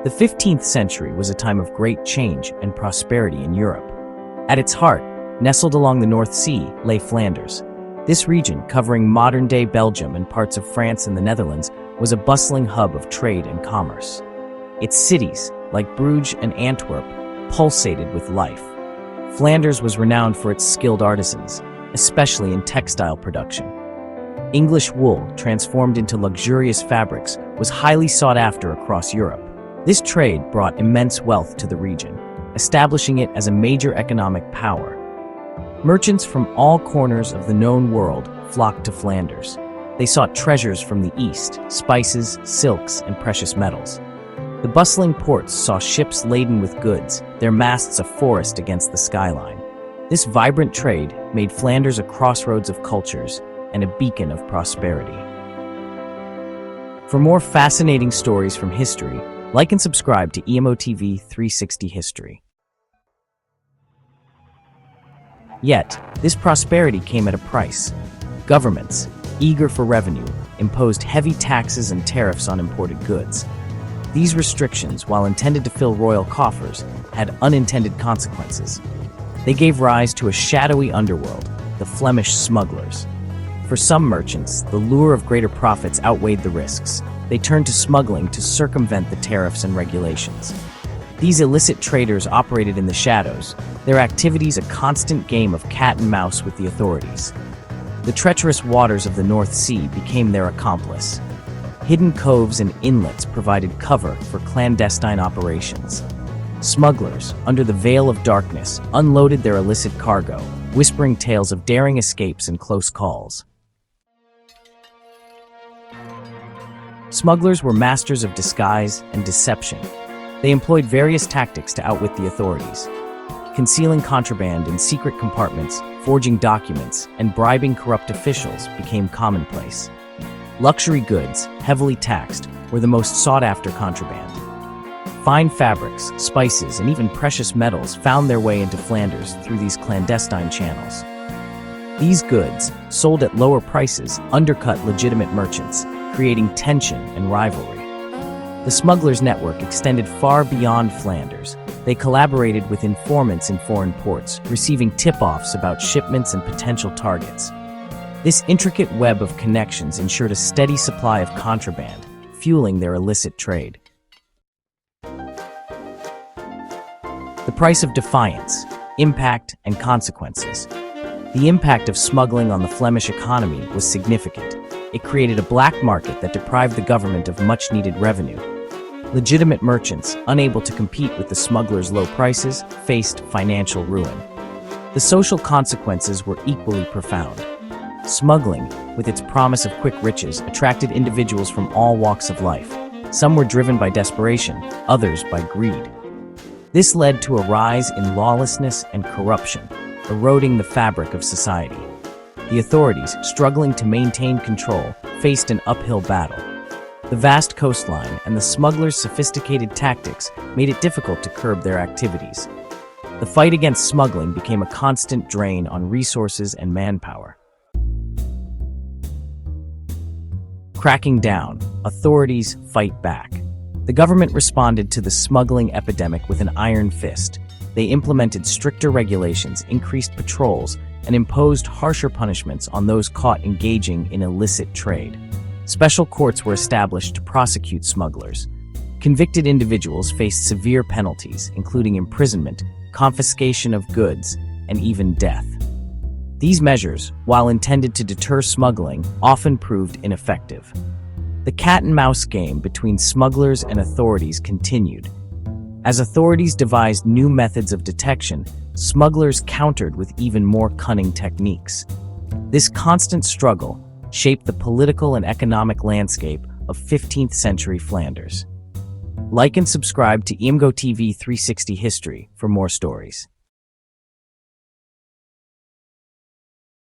The 15th century was a time of great change and prosperity in Europe. At its heart, nestled along the North Sea, lay Flanders. This region, covering modern-day Belgium and parts of France and the Netherlands, was a bustling hub of trade and commerce. Its cities, like Bruges and Antwerp, pulsated with life. Flanders was renowned for its skilled artisans, especially in textile production. English wool, transformed into luxurious fabrics, was highly sought after across Europe. This trade brought immense wealth to the region, establishing it as a major economic power. Merchants from all corners of the known world flocked to Flanders. They sought treasures from the east, spices, silks, and precious metals. The bustling ports saw ships laden with goods, their masts a forest against the skyline. This vibrant trade made Flanders a crossroads of cultures and a beacon of prosperity. For more fascinating stories from history, like and subscribe to emgotv360 History. Yet, this prosperity came at a price. Governments, eager for revenue, imposed heavy taxes and tariffs on imported goods. These restrictions, while intended to fill royal coffers, had unintended consequences. They gave rise to a shadowy underworld, the Flemish Smugglers. For some merchants, the lure of greater profits outweighed the risks. They turned to smuggling to circumvent the tariffs and regulations. These illicit traders operated in the shadows, their activities a constant game of cat and mouse with the authorities. The treacherous waters of the North Sea became their accomplice. Hidden coves and inlets provided cover for clandestine operations. Smugglers, under the veil of darkness, unloaded their illicit cargo, whispering tales of daring escapes and close calls. Smugglers were masters of disguise and deception. They employed various tactics to outwit the authorities. Concealing contraband in secret compartments, forging documents, and bribing corrupt officials became commonplace. Luxury goods, heavily taxed, were the most sought-after contraband. Fine fabrics, spices, and even precious metals found their way into Flanders through these clandestine channels. These goods, sold at lower prices, undercut legitimate merchants, creating tension and rivalry. The smugglers' network extended far beyond Flanders. They collaborated with informants in foreign ports, receiving tip-offs about shipments and potential targets. This intricate web of connections ensured a steady supply of contraband, fueling their illicit trade. The price of defiance, impact, and consequences. The impact of smuggling on the Flemish economy was significant. It created a black market that deprived the government of much-needed revenue. Legitimate merchants, unable to compete with the smugglers' low prices, faced financial ruin. The social consequences were equally profound. Smuggling, with its promise of quick riches, attracted individuals from all walks of life. Some were driven by desperation, others by greed. This led to a rise in lawlessness and corruption, eroding the fabric of society. The authorities, struggling to maintain control, faced an uphill battle. The vast coastline and the smugglers' sophisticated tactics made it difficult to curb their activities. The fight against smuggling became a constant drain on resources and manpower. Cracking down, authorities fight back. The government responded to the smuggling epidemic with an iron fist. They implemented stricter regulations, increased patrols, and imposed harsher punishments on those caught engaging in illicit trade. Special courts were established to prosecute smugglers. Convicted individuals faced severe penalties, including imprisonment, confiscation of goods, and even death. These measures, while intended to deter smuggling, often proved ineffective. The cat-and-mouse game between smugglers and authorities continued. As authorities devised new methods of detection, smugglers countered with even more cunning techniques. This constant struggle shaped the political and economic landscape of 15th century Flanders. Like and subscribe to emgotv360 History for more stories.